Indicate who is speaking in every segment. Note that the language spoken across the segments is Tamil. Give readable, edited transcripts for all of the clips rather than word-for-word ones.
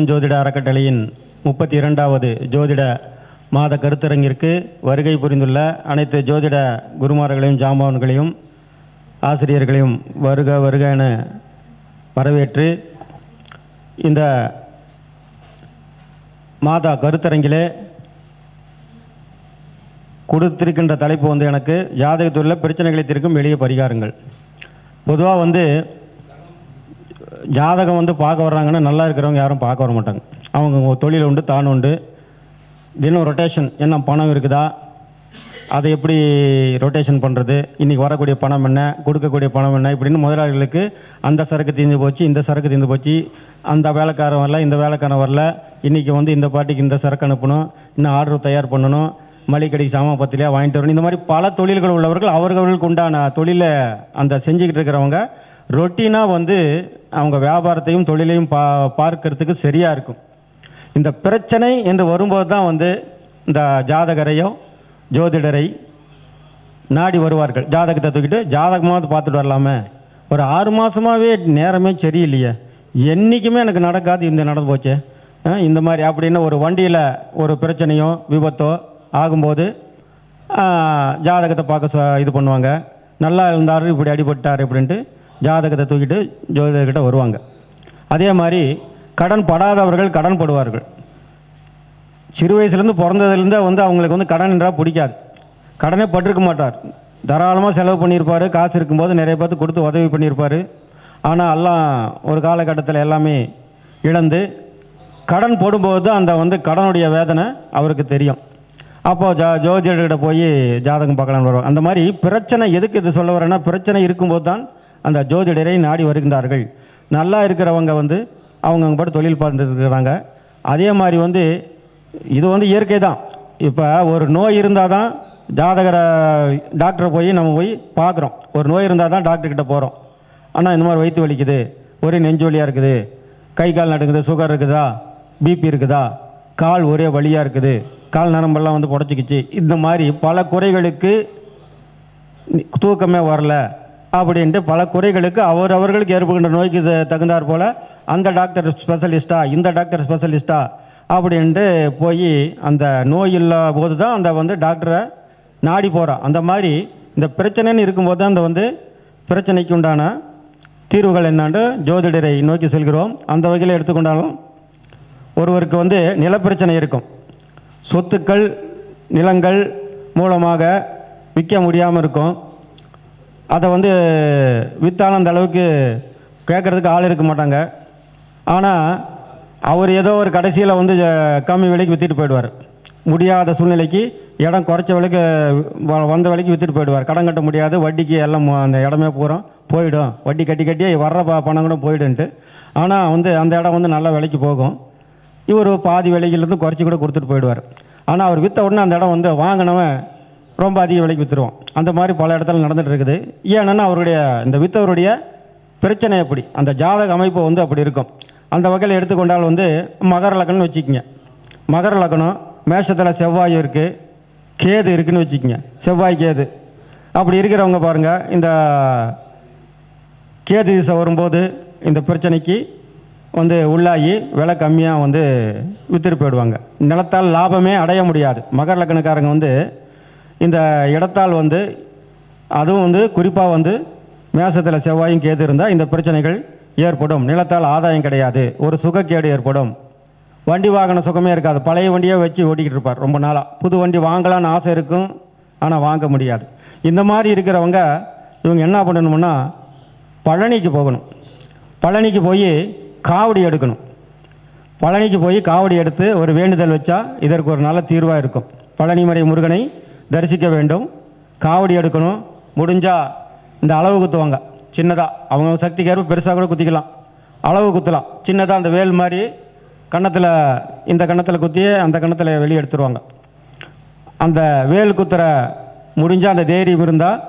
Speaker 1: ஜோதிட அறக்கட்டளையின் 32வது ஜோதிட மாத கருத்தரங்கிற்கு வருகை புரிந்துள்ள அனைத்து ஜோதிட குருமார்களையும் ஜாம்பவான்களையும் ஆசிரியர்களையும் வருக வருக என வரவேற்று இந்த மாத கருத்தரங்கிலே கொடுத்திருக்கின்ற தலைப்பு எனக்கு ஜாதகத்துள்ள பிரச்சனைகளை தீர்க்கும் எளிய பரிகாரங்கள். பொதுவாக ஜாதகம் பார்க்க வர்றாங்கன்னா நல்லா இருக்கிறவங்க யாரும் பார்க்க வர மாட்டாங்க. அவங்க தொழில் உண்டு, தான் உண்டு, தினம் ரொட்டேஷன் என்ன பணம் இருக்குதா, அதை எப்படி ரொட்டேஷன் பண்ணுறது, இன்றைக்கி வரக்கூடிய பணம் என்ன, கொடுக்கக்கூடிய பணம் என்ன, இப்படின்னு முதலாளிகளுக்கு அந்த சரக்கு தீர்ந்து போச்சு, இந்த சரக்கு தீர்ந்து போச்சு, அந்த வேலைக்காரன் வரல, இந்த வேலைக்காரன் வரல, இன்றைக்கி இந்த பார்ட்டிக்கு இந்த சரக்கு அனுப்பணும், இன்னும் ஆர்டர் தயார் பண்ணணும், மளிகடைக்கு சாமான் பத்திலையாக வாங்கிட்டு வரணும். இந்த மாதிரி பல தொழில்கள் உள்ளவர்கள் அவர்களுக்கு உண்டான தொழிலை அந்த செஞ்சுக்கிட்டு இருக்கிறவங்க ரொட்டீனாக அவங்க வியாபாரத்தையும் தொழிலையும் பார்க்கறதுக்கு சரியாக இருக்கும். இந்த பிரச்சனை என்று வரும்போது தான் இந்த ஜாதகரையோ ஜோதிடரை நாடி வருவார்கள். ஜாதகத்தை தூக்கிட்டு ஜாதகமாவது பார்த்துட்டு வரலாமே, ஒரு 6 மாதமாகவே நேரமே சரியில்லையே, என்றைக்குமே எனக்கு நடக்காது, இந்த நடந்து போச்சு இந்த மாதிரி அப்படின்னு ஒரு வண்டியில் ஒரு பிரச்சனையோ விபத்தோ ஆகும்போது ஜாதகத்தை பார்க்க இது பண்ணுவாங்க. நல்லா இருந்தார், இப்படி அடிபட்டார் அப்படின்ட்டு ஜாதகத்தை தூக்கிட்டு ஜோதிடர்கிட்ட வருவாங்க. அதே மாதிரி கடன் படாதவர்கள் கடன் படுவார்கள். சிறு வயசுலேருந்து பிறந்ததுலேருந்து அவங்களுக்கு கடன் என்றால் பிடிக்காது. கடனே பட்டிருக்க மாட்டார், தாராளமாக செலவு பண்ணியிருப்பார், காசு இருக்கும்போது நிறைய பேர்த்து கொடுத்து உதவி பண்ணியிருப்பார். ஆனால் எல்லாம் ஒரு காலகட்டத்தில் எல்லாமே இழந்து கடன் போடும்போது தான் அந்த கடனுடைய வேதனை அவருக்கு தெரியும். அப்போது ஜோதிடர்கிட்ட போய் ஜாதகம் பார்க்கலான்னு வருவாங்க. அந்த மாதிரி பிரச்சனை எதுக்கு இது சொல்ல வரேன்னா, பிரச்சனை இருக்கும்போது தான் அந்த ஜோதிடரை நாடி வருகின்றார்கள். நல்லா இருக்கிறவங்க அவங்க பாட்டு தொழில் பார்த்துட்டு இருக்கிறாங்க. அதே மாதிரி இது இயற்கை தான். இப்போ ஒரு நோய் இருந்தால் தான் டாக்டரை போய் நம்ம போய் பார்க்குறோம். ஒரு நோய் இருந்தால் தான் டாக்டர்கிட்ட போகிறோம். ஆனால் இந்த மாதிரி வயிற்று வலிக்குது, ஒரே நெஞ்சு வலியாக இருக்குது, கை கால் நடுக்குது, சுகர் இருக்குதா, பிபி இருக்குதா, கால் ஒரே வலியாக இருக்குது, கால் நரம்பெல்லாம் புடச்சிக்கிச்சு, இந்த மாதிரி பல குறைகளுக்கு தூக்கமே வரல அப்படின்ட்டு பல குறைகளுக்கு அவர்களுக்கு ஏற்படுகின்ற நோய்க்கு தகுந்தாற் போல் அந்த டாக்டர் ஸ்பெஷலிஸ்ட்டா, இந்த டாக்டர் ஸ்பெஷலிஸ்ட்டா அப்படின்ட்டு போய் அந்த நோய் இல்லாத போது தான் அந்த டாக்டரை நாடி போகிறான். அந்த மாதிரி இந்த பிரச்சனைன்னு இருக்கும்போது தான் அந்த பிரச்சனைக்கு உண்டான தீர்வுகள் என்னான்னு ஜோதிடரை நோக்கி செல்கிறோம். அந்த வகையில் எடுத்துக்கொண்டாலும் ஒருவருக்கு நிலப்பிரச்சனை இருக்கும். சொத்துக்கள் நிலங்கள் மூலமாக விற்க முடியாமல் இருக்கும். அதை விற்றாலும் அந்த அளவுக்கு கேட்குறதுக்கு ஆள் இருக்க மாட்டாங்க. ஆனால் அவர் ஏதோ ஒரு கடைசியில் கம்மி விலைக்கு விற்றுட்டு போயிடுவார். முடியாத சூழ்நிலைக்கு இடம் குறைச்ச விலைக்கு வந்த விலைக்கு விற்றுட்டு போயிடுவார். கடன் கட்ட முடியாது, வட்டிக்கு எல்லாம் அந்த இடமே போயிடும், வட்டி கட்டி கட்டி வர்ற பணம் கூட போயிடுன்ட்டு. ஆனால் அந்த இடம் நல்ல விலைக்கு போகும். இவர் பாதி விலையிலேருந்து குறைச்சி கூட கொடுத்துட்டு போயிடுவார். ஆனால் அவர் விற்ற உடனே அந்த இடம் வாங்கினவன் ரொம்ப அதிக விலைக்கு விற்றுருவோம். அந்த மாதிரி பல இடத்துல நடந்துகிட்டு இருக்குது. ஏன்னா அவருடைய இந்த விற்றவருடைய பிரச்சனை எப்படி, அந்த ஜாதக அமைப்பு அப்படி இருக்கும். அந்த வகையில் எடுத்துக்கொண்டால் மகர லக்னம்னு வச்சுக்கோங்க. மகர லக்னம் மேஷத்தில் செவ்வாய் இருக்குது, கேது இருக்குதுன்னு வச்சுக்கோங்க. செவ்வாய் கேது அப்படி இருக்கிறவங்க பாருங்கள், இந்த கேது திசை வரும்போது இந்த பிரச்சனைக்கு உள்ளாகி விலை கம்மியாக விற்றுட்டு போயிடுவாங்க. நிலத்தால் லாபமே அடைய முடியாது. மகர லக்னக்காரங்க இந்த இடத்தால் அதுவும் குறிப்பாக மேசத்தில் செவ்வாயும் கேது இருந்தால் இந்த பிரச்சனைகள் ஏற்படும். நிலத்தால் ஆதாயம் கிடையாது, ஒரு சுகக்கேடு ஏற்படும். வண்டி வாகன சுகமே இருக்காது, பழைய வண்டியை வச்சு ஓட்டிக்கிட்டு இருப்பார் ரொம்ப நாளாக. புது வண்டி வாங்கலான்னு ஆசை இருக்கும், ஆனால் வாங்க முடியாது. இந்த மாதிரி இருக்கிறவங்க இவங்க என்ன பண்ணணும்னா, பழனிக்கு போகணும். பழனிக்கு போய் காவடி எடுக்கணும். பழனிக்கு போய் காவடி எடுத்து ஒரு வேண்டுதல் வச்சா இதற்கு ஒரு நல்ல தீர்வாக இருக்கும். பழனிமலை முருகனை தரிசிக்க வேண்டும், காவடி எடுக்கணும். முடிஞ்சால் இந்த அளவு குத்துவாங்க சின்னதாக, அவங்க சக்திக்கு ஏற்ப பெருசாக கூட குத்திக்கலாம், அளவு குத்தலாம். சின்னதாக அந்த வேல் மாதிரி கன்னத்தில், இந்த கன்னத்தில் குத்தி அந்த கன்னத்தில் வெளியே எடுத்துருவாங்க. அந்த வேல் குத்துற முடிஞ்சால் அந்த தைரியம் இருந்தால்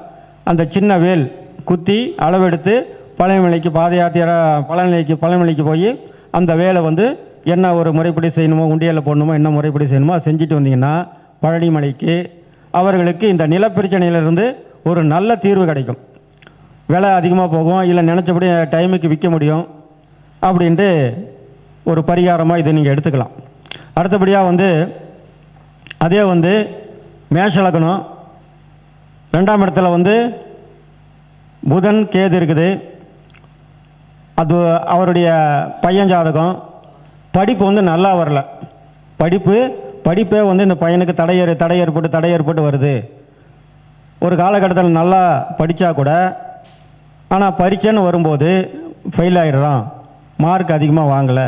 Speaker 1: அந்த சின்ன வேல் குத்தி அளவெடுத்து பழனிமலைக்கு பழனிமலைக்கு போய் அந்த வேலை என்ன ஒரு முறைப்படி செய்யணுமோ, உண்டியலில் போடணுமோ, என்ன முறைப்படி செய்யணுமோ அதை செஞ்சுட்டு வந்தீங்கன்னா பழனிமலைக்கு அவர்களுக்கு இந்த நிலப்பிரச்சனையிலிருந்து ஒரு நல்ல தீர்வு கிடைக்கும். விலை அதிகமாக போகும், இல்லை நினச்சபடி டைமுக்கு விற்க முடியும் அப்படின்ட்டு ஒரு பரிகாரமாக இதை நீங்கள் எடுத்துக்கலாம். அடுத்தபடியாக வந்து அதே வந்து மேஷ லக்னம் 2ஆம் இடத்துல வந்து புதன் கேது இருக்குது. அது அவருடைய பையன் ஜாதகம். படிப்பு வந்து நல்லா வரல. படிப்பே வந்து இந்த பையனுக்கு தடை ஏற்பட்டு வருது. ஒரு காலகட்டத்தில் நல்லா படித்தா கூட ஆனால் பரீட்சைன்னு வரும்போது ஃபெயில் ஆகிடுறான், மார்க் அதிகமாக வாங்கலை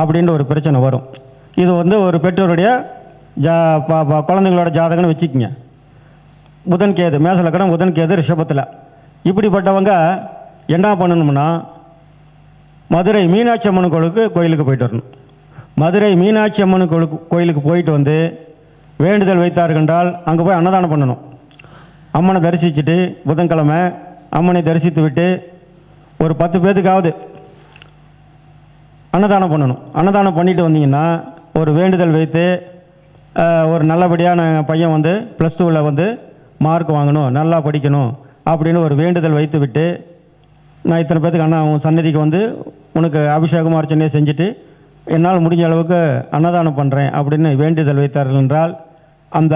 Speaker 1: அப்படின்ற ஒரு பிரச்சனை வரும். இது வந்து ஒரு பெற்றோருடைய குழந்தைங்களோட ஜாதகம்னு வச்சுக்கோங்க. புதன் கேது மேஷ லக்னம், புதன் கேது ரிஷபத்தில். இப்படிப்பட்டவங்க என்ன பண்ணணும்னா மதுரை மீனாட்சி அம்மன் கோயிலுக்கு போயிட்டு வரணும். மதுரை மீனாட்சி அம்மன் கோயிலுக்கு போயிட்டு வந்து வேண்டுதல் வைத்தார்கள் என்றால் அங்கே போய் அன்னதானம் பண்ணணும். அம்மனை தரிசிச்சுட்டு புதன்கிழமை அம்மனை தரிசித்து விட்டு ஒரு 10 பேத்துக்காவது அன்னதானம் பண்ணணும். அன்னதானம் பண்ணிட்டு வந்தீங்கன்னா ஒரு வேண்டுதல் வைத்து ஒரு நல்லபடியான பையன் வந்து +2ல் வந்து மார்க் வாங்கணும், நல்லா படிக்கணும் அப்படின்னு ஒரு வேண்டுதல் வைத்து விட்டு, நான் இத்தனை பேத்துக்கு உன் சன்னதிக்கு வந்து உனக்கு அபிஷேகம் அர்ச்சனையை செஞ்சுட்டு என்னால் முடிஞ்ச அளவுக்கு அன்னதானம் பண்ணுறேன் அப்படின்னு வேண்டுதல் வைத்தார்கள் என்றால் அந்த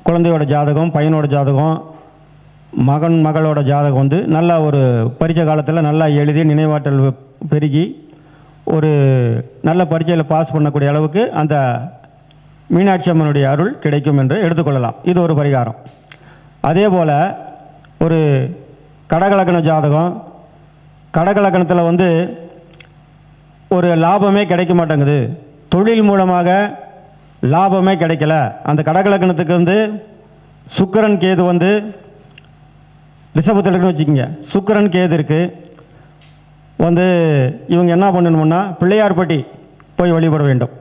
Speaker 1: குழந்தையோட ஜாதகம், பையனோட ஜாதகம், மகளோட ஜாதகம் வந்து நல்லா ஒரு பரீட்சை காலத்தில் நல்லா எழுதி நினைவாற்றல் பெருகி ஒரு நல்ல பரீட்சையில் பாஸ் பண்ணக்கூடிய அளவுக்கு அந்த மீனாட்சி அம்மனுடைய அருள் கிடைக்கும் என்று எடுத்துக்கொள்ளலாம். இது ஒரு பரிகாரம். அதே போல் ஒரு கடகலக்கண ஜாதகம், கடகலக்கணத்தில் வந்து ஒரு லாபமே கிடைக்க மாட்டேங்குது, தொழில் மூலமாக லாபமே கிடைக்கல. அந்த கடகலக்கணத்துக்கு வந்து சுக்கிரன் கேது வந்து ரிஷபத்தில் இருக்குன்னு வச்சுக்கோங்க. சுக்கிரன் கேது இருக்குது. வந்து இவங்க என்ன பண்ணணும்னா பிள்ளையார்பட்டி போய் வழிபட வேண்டும்.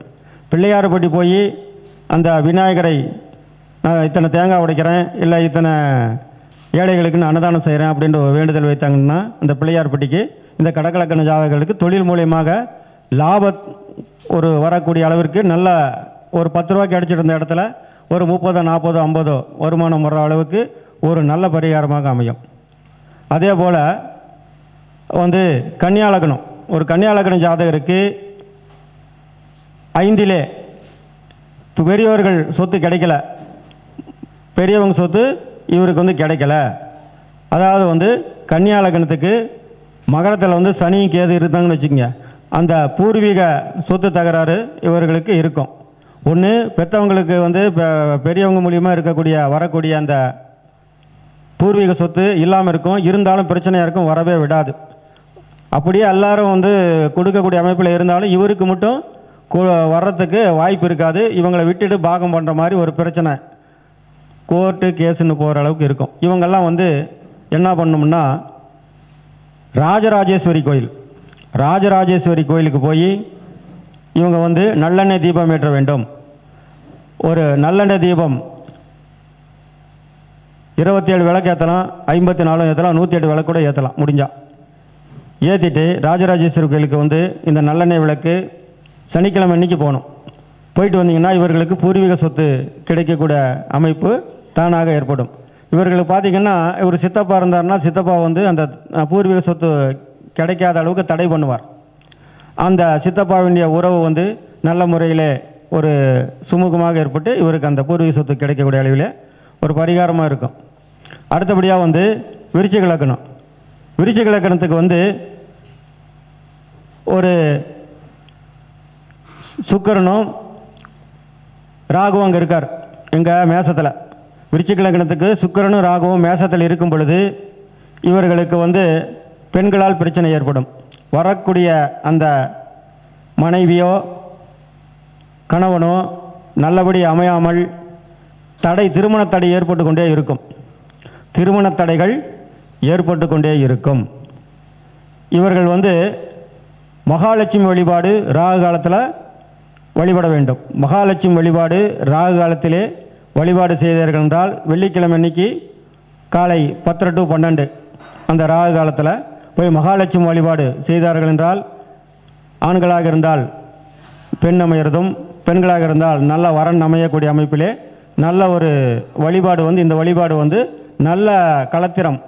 Speaker 1: பிள்ளையார்பட்டி போய் அந்த விநாயகரை நான் இத்தனை தேங்காய் உடைக்கிறேன், இல்லை இத்தனை ஏழைகளுக்கு நான் அன்னதானம் செய்கிறேன் அப்படின்ற வேண்டுதல் வைத்தாங்கன்னா அந்த பிள்ளையார்பட்டிக்கு இந்த கடகலக்கண ஜாதகர்களுக்கு தொழில் மூலியமாக ஒரு வரக்கூடிய அளவிற்கு நல்ல ஒரு 10 ரூபாய்க்கு அடிச்சிருந்த இடத்துல ஒரு 30, 40, 50 வருமானம் வர அளவுக்கு ஒரு நல்ல பரிகாரமாக அமையும். அதே போல் வந்து கன்னியாலக்கணம், ஒரு கன்னியாலக்கண ஜாதகருக்கு 5லே பெரியவர்கள் சொத்து கிடைக்கல, பெரியவங்க சொத்து இவருக்கு வந்து கிடைக்கல. அதாவது வந்து கன்னியாலக்கணத்துக்கு மகரத்தில் வந்து சனி கேது இருந்தாங்கன்னு வச்சுக்கோங்க. அந்த பூர்வீக சொத்து தகராறு இவர்களுக்கு இருக்கும். ஒன்று பெற்றவங்களுக்கு வந்து பெரியவங்க மூலியமாக வரக்கூடிய அந்த பூர்வீக சொத்து இல்லாமல் இருக்கும், இருந்தாலும் பிரச்சனையாக இருக்கும், வரவே விடாது. அப்படியே எல்லாரும் வந்து கொடுக்கக்கூடிய அமைப்பில் இருந்தாலும் இவருக்கு மட்டும் வர்றதுக்கு வாய்ப்பு இருக்காது. இவங்களை விட்டுட்டு பாகம் பண்ணுற மாதிரி ஒரு பிரச்சனை கோர்ட்டு கேஸுன்னு போகிற அளவுக்கு இருக்கும். இவங்கெல்லாம் வந்து என்ன பண்ணணும்னா ராஜராஜேஸ்வரி கோயிலுக்கு போய் இவங்க வந்து நல்லெண்ணெய் தீபம் ஏற்ற வேண்டும். ஒரு நல்லெண்ணெய் தீபம் 27 விளக்கு ஏற்றலாம், 54 ஏற்றலாம், 108 விளக்கு கூட ஏற்றலாம் முடிஞ்சா. ஏற்றிட்டு ராஜராஜேஸ்வரி கோயிலுக்கு வந்து இந்த நல்லெண்ணெய் விளக்கு சனிக்கிழமை அன்னைக்கு போகணும். போயிட்டு வந்தீங்கன்னா இவர்களுக்கு பூர்வீக சொத்து கிடைக்கக்கூடிய அமைப்பு தானாக ஏற்படும். இவர்களுக்கு பார்த்திங்கன்னா இவர் சித்தப்பா இருந்தார்னா சித்தப்பா வந்து அந்த பூர்வீக சொத்து கிடைக்காத அளவுக்கு தடை பண்ணுவார். அந்த சித்தப்பாவினுடைய உறவு வந்து நல்ல முறையில் ஒரு சுமூகமாக ஏற்பட்டு இவருக்கு அந்த பூர்வீக சொத்து கிடைக்கக்கூடிய அளவில் ஒரு பரிகாரமாக இருக்கும். அடுத்தபடியாக வந்து விருச்சிக லக்கணத்துக்கு வந்து ஒரு சுக்கிரனும் ராகுவும் அங்கே இருக்கார். எங்கள் மேசத்தில் விருச்சிக லக்கணத்துக்கு சுக்கிரனும் ராகுவும் மேசத்தில் இருக்கும் பொழுது இவர்களுக்கு வந்து பெண்களால் பிரச்சனை ஏற்படும். வரக்கூடிய அந்த மனைவியோ கணவனோ நல்லபடி அமையாமல் திருமண தடை ஏற்பட்டு கொண்டே இருக்கும். திருமண தடைகள் ஏற்பட்டு கொண்டே இருக்கும். இவர்கள் வந்து மகாலட்சுமி வழிபாடு ராகு காலத்தில் வழிபட வேண்டும். மகாலட்சுமி வழிபாடு ராகு காலத்திலே வழிபாடு செய்தார்கள் என்றால் வெள்ளிக்கிழமை அன்னைக்கு காலை 10 to 12 அந்த ராகு காலத்தில் போய் மகாலட்சுமி வழிபாடு செய்தார்கள் என்றால் ஆண்களாக இருந்தால் பெண் அமையிறதும், பெண்களாக இருந்தால் நல்ல வரன் அமையக்கூடிய அமைப்பிலே நல்ல ஒரு வழிபாடு வந்து இந்த வழிபாடு வந்து நல்ல களத்திரம்,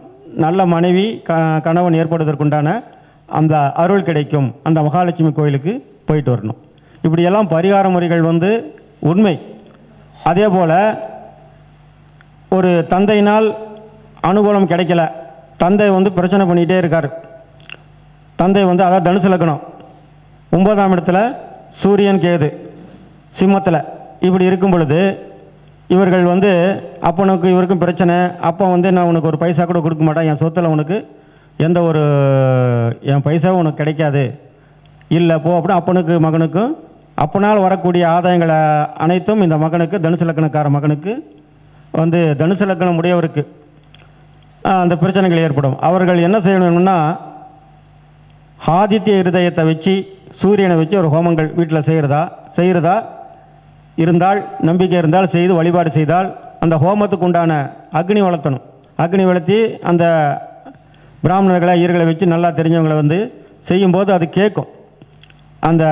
Speaker 1: நல்ல மனைவி கணவன் ஏற்படுவதற்குண்டான அந்த அருள் கிடைக்கும், அந்த மகாலட்சுமி கோயிலுக்கு போயிட்டு வரணும். இப்படியெல்லாம் பரிகார முறைகள் வந்து உண்மை. அதே போல் ஒரு தந்தையினால் அனுகூலம் கிடைக்கல, தந்தை வந்து பிரச்சனை பண்ணிகிட்டே இருக்கார். தந்தை வந்து அதாவது தனுசு லக்னம், 9ஆம் இடத்துல சூரியன் கேது சிம்மத்தில் இப்படி இருக்கும் பொழுது இவர்கள் வந்து அப்பனுக்கு இவருக்கும் பிரச்சனை. அப்போ வந்து நான் உனக்கு ஒரு பைசா கூட கொடுக்க மாட்டேன், என் சொத்தில் உனக்கு எந்த ஒரு என் பைசாவும் உனக்கு கிடைக்காது, இல்லை போ அப்படின்னு அப்பனுக்கு மகனுக்கும் அப்பனால் வரக்கூடிய ஆதாயங்களை அனைத்தும் இந்த மகனுக்கு தனுசு லக்னக்கார மகனுக்கு வந்து தனுசு லக்னம் உடையவருக்கு அந்த பிரச்சனைகள் ஏற்படும். அவர்கள் என்ன செய்யணும்னா ஆதித்ய இருதயத்தை வச்சு சூரியனை வச்சு ஒரு ஹோமங்கள் வீட்டில் செய்கிறதா இருந்தால், நம்பிக்கை இருந்தால் செய்து வழிபாடு செய்தால் அந்த ஹோமத்துக்கு உண்டான அக்னி வளர்த்தணும். அக்னி வளர்த்தி அந்த பிராமணர்களை ஈர்களை வச்சு நல்லா தெரிஞ்சவங்களை வந்து செய்யும்போது அது கேட்கும். அந்த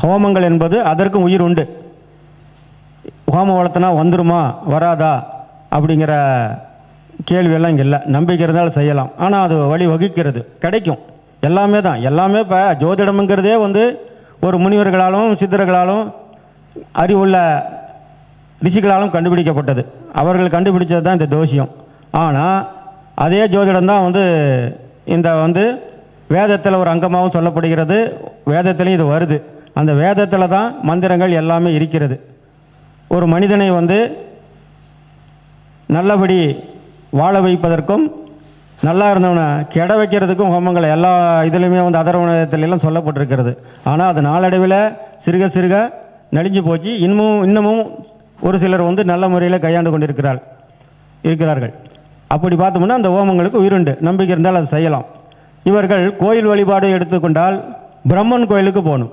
Speaker 1: ஹோமங்கள் என்பது அதற்கும் உயிர் உண்டு. ஹோமம் வளர்த்தனா வந்துருமா வராதா அப்படிங்கிற கேள்வியெல்லாம் இங்கே இல்லை. நம்பிக்கை இருந்தாலும் செய்யலாம். ஆனால் அது வழி வகுக்கிறது கிடைக்கும். எல்லாமே தான், எல்லாமே இப்போ ஜோதிடம்ங்கிறதே வந்து ஒரு முனிவர்களாலும் சித்தர்களாலும் அறிவுள்ள ரிஷிகளாலும் கண்டுபிடிக்கப்பட்டது. அவர்கள் கண்டுபிடிச்சது தான் இந்த ஜோசியம். ஆனால் அதே ஜோதிடம் தான் வந்து இந்த வந்து வேதத்தில் ஒரு அங்கமாகவும் சொல்லப்படுகிறது. வேதத்திலையும் இது வருது. அந்த வேதத்தில் தான் மந்திரங்கள் எல்லாமே இருக்கிறது. ஒரு மனிதனை வந்து நல்லபடி வாழ வைப்பதற்கும் நல்லா இருந்தவனை கெட வைக்கிறதுக்கும் ஹோமங்களை எல்லா இதுலையுமே வந்து அதர்வனத்திலெல்லாம் சொல்லப்பட்டிருக்கிறது. ஆனால் அது நாளடைவில் சிறுக சிறுக நலிஞ்சு போச்சு. இன்னமும் ஒரு சிலர் வந்து நல்ல முறையில் கையாண்டு இருக்கிறார்கள். அப்படி பார்த்தோம்னா அந்த ஹோமங்களுக்கு உயிருண்டு, நம்பிக்கை இருந்தால் அது செய்யலாம். இவர்கள் கோயில் வழிபாடு எடுத்துக்கொண்டால் பிரம்மன் கோயிலுக்கு போகணும்.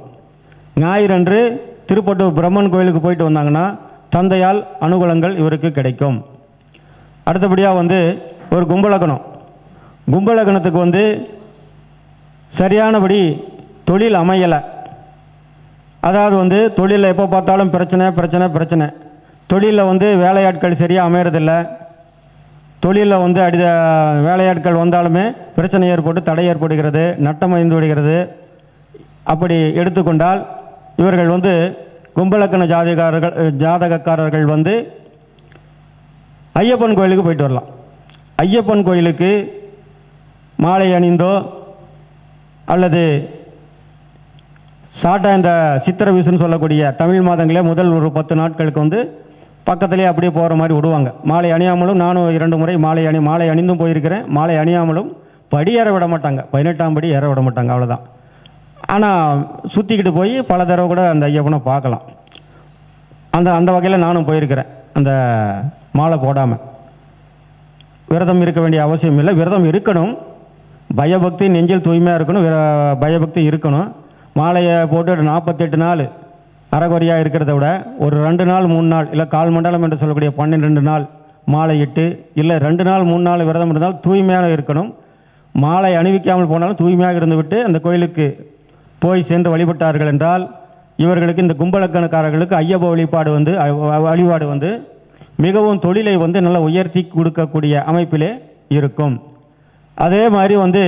Speaker 1: ஞாயிறன்று திருப்பட்டூர் பிரம்மன் கோயிலுக்கு போயிட்டு வந்தாங்கன்னா தந்தையால் அனுகூலங்கள் இவருக்கு கிடைக்கும். அடுத்தபடியாக வந்து ஒரு கும்பலகணத்துக்கு வந்து சரியானபடி தொழில் அமையலை. அதாவது வந்து தொழிலில் எப்போ பார்த்தாலும் பிரச்சனை. தொழிலில் வந்து வேலையாட்கள் சரியாக அமையறதில்லை. தொழிலில் வந்து வேலையாட்கள் வந்தாலுமே பிரச்சனை ஏற்பட்டு தடை ஏற்படுகிறது, நட்டம் ஐந்து விடுகிறது. அப்படி எடுத்துக்கொண்டால் இவர்கள் வந்து கும்பலக்கண ஜாதகக்காரர்கள் வந்து ஐயப்பன் கோயிலுக்கு போயிட்டு வரலாம். ஐயப்பன் கோயிலுக்கு மாலை அணிந்தோ அல்லது ஷார்ட்டாக இந்த சித்திரை வீசுன்னு சொல்லக்கூடிய தமிழ் மாதங்களே முதல் ஒரு 10 நாட்களுக்கு வந்து பக்கத்துலேயே அப்படியே போகிற மாதிரி விடுவாங்க. மாலை அணியாமலும் நானும் 2 முறை மாலை அணிந்தும் போயிருக்கிறேன். மாலை அணியாமலும் படி ஏற விட மாட்டாங்க, 18ஆம் படி ஏற விட மாட்டாங்க, அவ்வளோதான். ஆனால் சுற்றிக்கிட்டு போய் பல தடவை கூட அந்த ஐயப்பனை பார்க்கலாம். அந்த வகையில் நானும் போயிருக்கிறேன். அந்த மாலை போடாமல் விரதம் இருக்க வேண்டிய அவசியம் இல்லை. விரதம் இருக்கணும், பயபக்தி நெஞ்சில் தூய்மையாக இருக்கணும், பயபக்தி இருக்கணும். மாலையை போட்டு 48 நாள் அறகுறையாக இருக்கிறத விட ஒரு 2 நாள் 3 நாள் இல்லை கால் மண்டலம் என்று சொல்லக்கூடிய 12 நாள் மாலை இட்டு, இல்லை 2 நாள் 3 நாள் விரதம் இருந்தால் தூய்மையாக இருக்கணும். மாலை அணிவிக்காமல் போனாலும் தூய்மையாக இருந்துவிட்டு அந்த கோயிலுக்கு போய் சென்று வழிபட்டார்கள் என்றால் இவர்களுக்கு இந்த கும்பலக்கணக்காரர்களுக்கு ஐயப்ப வழிபாடு வந்து மிகவும் தொழிலை வந்து நல்லா உயர்த்தி கொடுக்கக்கூடிய அமைப்பிலே இருக்கும். அதே மாதிரி வந்து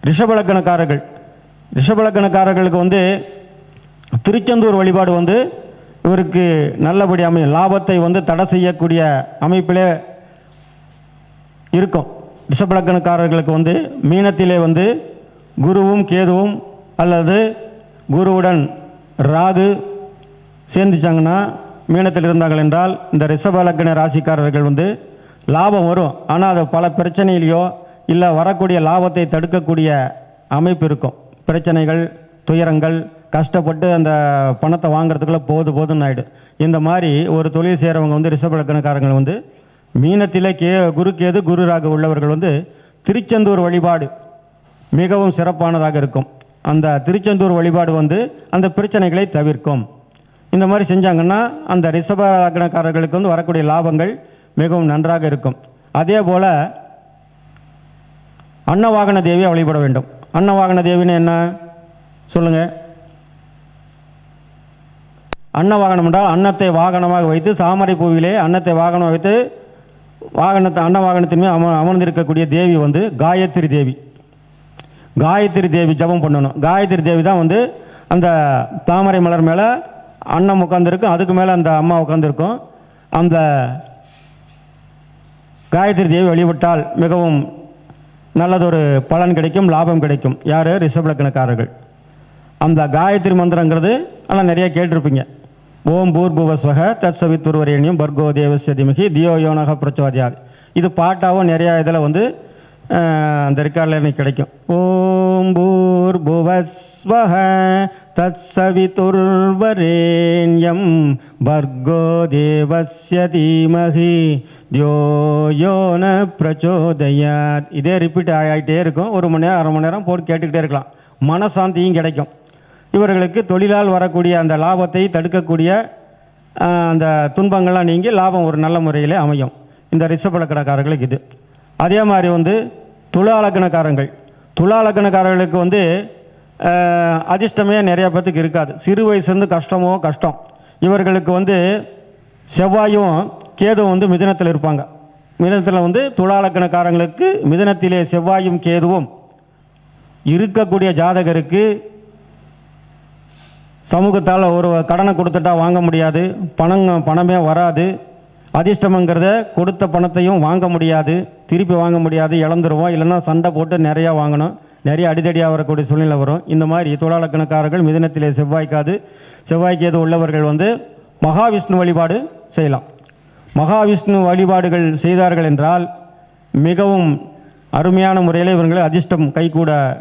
Speaker 1: ரிஷபலக்கணக்காரர்களுக்கு வந்து திருச்செந்தூர் வழிபாடு வந்து இவருக்கு நல்லபடி அமையும். லாபத்தை வந்து தடை செய்யக்கூடிய அமைப்பிலே இருக்கும். ரிஷபலக்கணக்காரர்களுக்கு வந்து மீனத்திலே வந்து குருவும் கேதுவும் அல்லது குருவுடன் ராகு சேர்ந்துச்சாங்கன்னா மீனத்தில் இருந்தார்கள் என்றால் இந்த ரிஷபலக்கண ராசிக்காரர்கள் வந்து லாபம் வரும். ஆனால் அது பல பிரச்சனையிலையோ இல்லை வரக்கூடிய லாபத்தை தடுக்கக்கூடிய அமைப்பு இருக்கும். பிரச்சனைகள், துயரங்கள், கஷ்டப்பட்டு அந்த பணத்தை வாங்குறதுக்குள்ளே போதும்னு ஆகிடும். இந்த மாதிரி ஒரு தொழில் செய்கிறவங்க வந்து ரிஷபலக்கணக்காரங்கள் வந்து மீனத்திலே குரு கேது குரு ராகு உள்ளவர்கள் வந்து திருச்செந்தூர் வழிபாடு மிகவும் சிறப்பானதாக இருக்கும். அந்த திருச்செந்தூர் வழிபாடு வந்து அந்த பிரச்சனைகளை தவிர்க்கும். இந்த மாதிரி செஞ்சாங்கன்னா அந்த ரிஷப லக்னக்காரர்களுக்கு வந்து வரக்கூடிய லாபங்கள் மிகவும் நன்றாக இருக்கும். அதே போல் அன்னவாகன தேவியை வழிபட வேண்டும். அன்னவாகன தேவின்னு என்ன சொல்லுங்கள்? அன்னவாகனம் என்றால் அன்னத்தை வாகனமாக வைத்து, சாமரை பூவிலே அன்னத்தை வாகனமாக வைத்து அன்ன வாகனத்தின் மேல் அமர்ந்திருக்கக்கூடிய தேவி வந்து காயத்ரி தேவி. காயத்ரி தேவி ஜபம் பண்ணணும். காயத்ரி தேவி தான் வந்து அந்த தாமரை மலர் மேலே அன்னம் உட்காந்துருக்கும், அதுக்கு மேலே அந்த அம்மா உட்காந்துருக்கும். அந்த காயத்ரி தேவி வழிபட்டால் மிகவும் நல்லதொரு பலன் கிடைக்கும், லாபம் கிடைக்கும். யார்? ரிஷப லக்னக்காரர்கள். அந்த காயத்ரி மந்திரங்கிறது ஆனால் நிறைய கேட்டிருப்பீங்க. ஓம் பூர்புவஸ்வக தத்சவித்துர்வரேண்யம் பர்கோ தேவஸ்ய திமகி தியோ யோனக பிரச்சோதயாத். இது பாட்டாவும் நிறையா இதில் வந்து அந்த ரெக்கார்டில் எனக்கு கிடைக்கும். ஓம் பூர்புவஸ்வக தத்சவிதுர்வரேண்யம் பர்கோ தேவஸ்ய தீமஹி தியோ யோன பிரச்சோதயாத். இதே ரிப்பீட் ஆகிட்டே இருக்கும். 1 மணி நேரம் 1/2 மணி நேரம் போட்டு கேட்டுக்கிட்டே இருக்கலாம். மனசாந்தியும் கிடைக்கும். இவர்களுக்கு தொழிலால் வரக்கூடிய அந்த லாபத்தை தடுக்கக்கூடிய அந்த துன்பங்கள்லாம் நீங்கி லாபம் ஒரு நல்ல முறையிலே அமையும். இந்த ரிஷப லக்னக்காரர்களுக்கு இது. அதே மாதிரி வந்து துலா லக்னக்காரங்கள். துலா லக்னக்காரர்களுக்கு வந்து அதிர்ஷ்டமே நிறையா பேத்துக்கு இருக்காது. சிறு வயசுலேருந்து கஷ்டம். இவர்களுக்கு வந்து செவ்வாயும் கேதுவும் வந்து மிதுனத்தில் இருப்பாங்க. மிதுனத்தில் வந்து துலா லக்னக்காரங்களுக்கு மிதுனத்திலே செவ்வாயும் கேதுவும் இருக்கக்கூடிய ஜாதகருக்கு சமூகத்தால் ஒரு கடனை கொடுத்துட்டா வாங்க முடியாது, பணமே வராது. அதிர்ஷ்டம்ங்கிறத கொடுத்த பணத்தையும் வாங்க முடியாது, திருப்பி வாங்க முடியாது, இழந்துருவோம். இல்லைன்னா சண்டை போட்டு நிறையா வாங்கணும், நிறைய அடிதடியாக வரக்கூடிய சூழ்நிலை வரும். இந்த மாதிரி துலா லக்னக்காரர்கள் மிதுனத்திலே செவ்வாய்க்கு ஏது உள்ளவர்கள் வந்து மகாவிஷ்ணு வழிபாடு செய்யலாம். மகாவிஷ்ணு வழிபாடுகள் செய்தார்கள் என்றால் மிகவும் அருமையான முறையில் இவர்களுக்கு அதிர்ஷ்டம்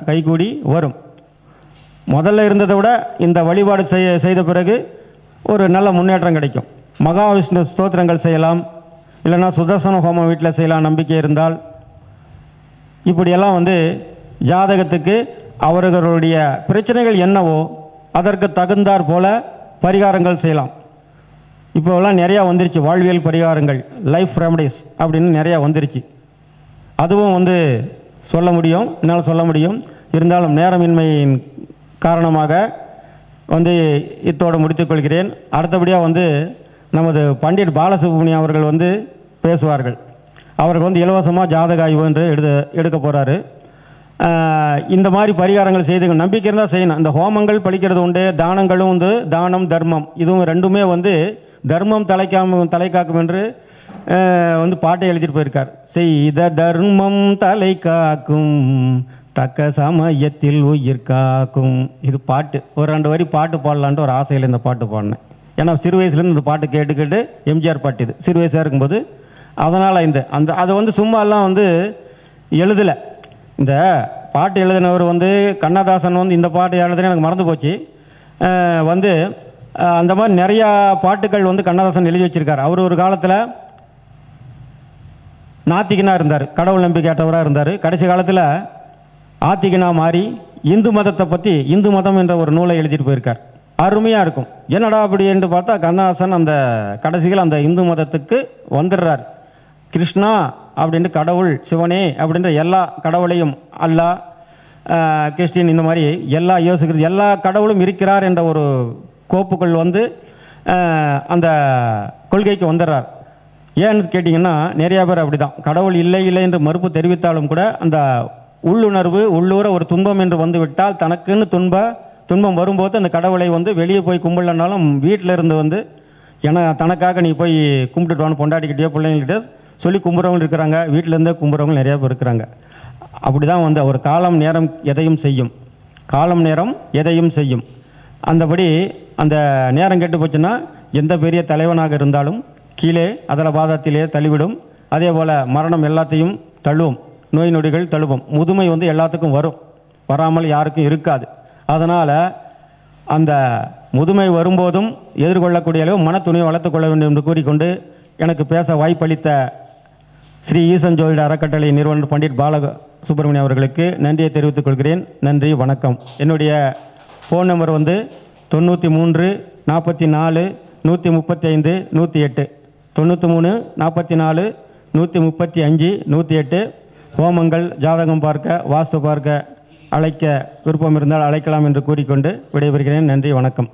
Speaker 1: கைகூடி வரும். முதல்ல இருந்ததை விட இந்த வழிபாடு செய்த பிறகு ஒரு நல்ல முன்னேற்றம் கிடைக்கும். மகாவிஷ்ணு ஸ்தோத்திரங்கள் செய்யலாம், இல்லைன்னா சுதர்சன ஹோமம் வீட்டில் செய்யலாம் நம்பிக்கை இருந்தால். இப்படியெல்லாம் வந்து ஜாதகத்துக்கு அவர்களுடைய பிரச்சனைகள் என்னவோ அதற்கு தகுந்தாற் போல பரிகாரங்கள் செய்யலாம். இப்போலாம் நிறையா வந்துருச்சு, வாழ்வியல் பரிகாரங்கள், லைஃப் ரெமடிஸ் அப்படின்னு நிறையா வந்துருச்சு. அதுவும் வந்து என்னால் சொல்ல முடியும். இருந்தாலும் நேரமின்மையின் காரணமாக வந்து இத்தோடு முடித்துக்கொள்கிறேன். அடுத்தபடியாக வந்து நமது பண்டிட் பாலசுப்ரமணியம் அவர்கள் வந்து பேசுவார்கள். அவர்கள் வந்து இலவசமாக ஜாதக ஆய்வு என்று எடுக்க போகிறாரு. இந்த மாதிரி பரிகாரங்கள் செய்து நம்பிக்கை இருந்தால் செய்யணும். இந்த ஹோமங்கள் பழிக்கிறது உண்டு, தானங்களும் வந்து தானம் தர்மம், இதுவும் ரெண்டுமே வந்து தர்மம் தலைக்காக்கும் என்று வந்து பாட்டை எழுதிட்டு போயிருக்கார். செய்த தர்மம் தலை காக்கும், தக்க சமயத்தில் உயிர் காக்கும். இது பாட்டு. ஒரு 2 வரி பாட்டு பாடலான்ட்டு ஒரு ஆசையில் இந்த பாட்டு பாடினேன். ஏன்னா சிறு வயசுலேருந்து இந்த பாட்டு கேட்டு எம்ஜிஆர் பாட்டு இது சிறு வயசாக இருக்கும்போது. அதனால் அதை வந்து சும்மாலாம் வந்து எழுதலை. இந்த பாட்டு எழுதினவர் வந்து கண்ணதாசன் வந்து இந்த பாட்டு எழுதுன எனக்கு மறந்து போச்சு. வந்து அந்த மாதிரி நிறையா பாட்டுகள் வந்து கண்ணதாசன் எழுதி வச்சிருக்கார். அவர் ஒரு காலத்தில் நாத்திகனாக இருந்தார், கடவுள் நம்பிக்கையற்றவராக இருந்தார். கடைசி காலத்தில் ஆத்திகனா மாறி இந்து மதத்தை பற்றி இந்து மதம் என்ற ஒரு நூலை எழுதிட்டு போயிருக்கார். அருமையாக இருக்கும். என்னடா அப்படி என்று பார்த்தா கண்ணதாசன் அந்த கடைசியில் அந்த இந்து மதத்துக்கு வந்துடுறார். கிருஷ்ணா அப்படின்ட்டு கடவுள், சிவனே அப்படின்ற எல்லா கடவுளையும், அல்லாஹ், கிறிஸ்டின், இந்த மாதிரி எல்லா யோசிக்கிறது எல்லா கடவுளும் இருக்கிறார் என்ற ஒரு கோப்புக்குள் வந்து அந்த கொள்கைக்கு வந்துடுறார். ஏன்னு கேட்டிங்கன்னா நிறையா பேர் அப்படி தான், கடவுள் இல்லை என்று மறுப்பு தெரிவித்தாலும் கூட அந்த உள்ளூர ஒரு துன்பம் என்று வந்து விட்டால் தனக்குன்னு துன்பம் வரும்போது அந்த கடவுளை வந்து வெளியே போய் கும்பிடலனாலும் வீட்டில் இருந்து வந்து தனக்காக நீ போய் கும்பிட்டுட்டு வான்னு பொண்டாட்டிக்கிட்டே பிள்ளைங்கள்கிட்ட சொல்லி கும்பிட்றவங்க இருக்கிறாங்க, வீட்டிலேருந்தே கும்பிட்றவங்க நிறையா பேர் இருக்கிறாங்க. அப்படி தான் வந்து ஒரு காலம் நேரம் எதையும் செய்யும். அந்தபடி அந்த நேரம் கெட்டு போச்சுன்னா எந்த பெரிய தலைவனாக இருந்தாலும் கீழே அதில் பாதத்திலே தள்ளிவிடும். அதே போல் மரணம் எல்லாத்தையும் தள்ளுவோம், நோய் நொடிகள் தழுவும். முதுமை வந்து எல்லாத்துக்கும் வரும், வராமல் யாருக்கும் இருக்காது. அதனால் அந்த முதுமை வரும்போதும் எதிர்கொள்ளக்கூடிய அளவு மனத்துணியை வளர்த்துக்கொள்ள வேண்டும் என்று கூறிக்கொண்டு எனக்கு பேச வாய்ப்பளித்த ஸ்ரீ ஈசன் ஜோதிட அறக்கட்டளை நிறுவனர் பண்டிட் பாலசுப்ரமணியம் அவர்களுக்கு நன்றியை தெரிவித்துக் கொள்கிறேன். நன்றி, வணக்கம். என்னுடைய ஃபோன் நம்பர் வந்து 93 44 135 108 93 44 135 108. ஹோமங்கள், ஜாதகம் பார்க்க, வாஸ்து பார்க்க அழைக்க விருப்பம் இருந்தால் அழைக்கலாம் என்று கூறிக்கொண்டு விடைபெறுகிறேன். நன்றி, வணக்கம்.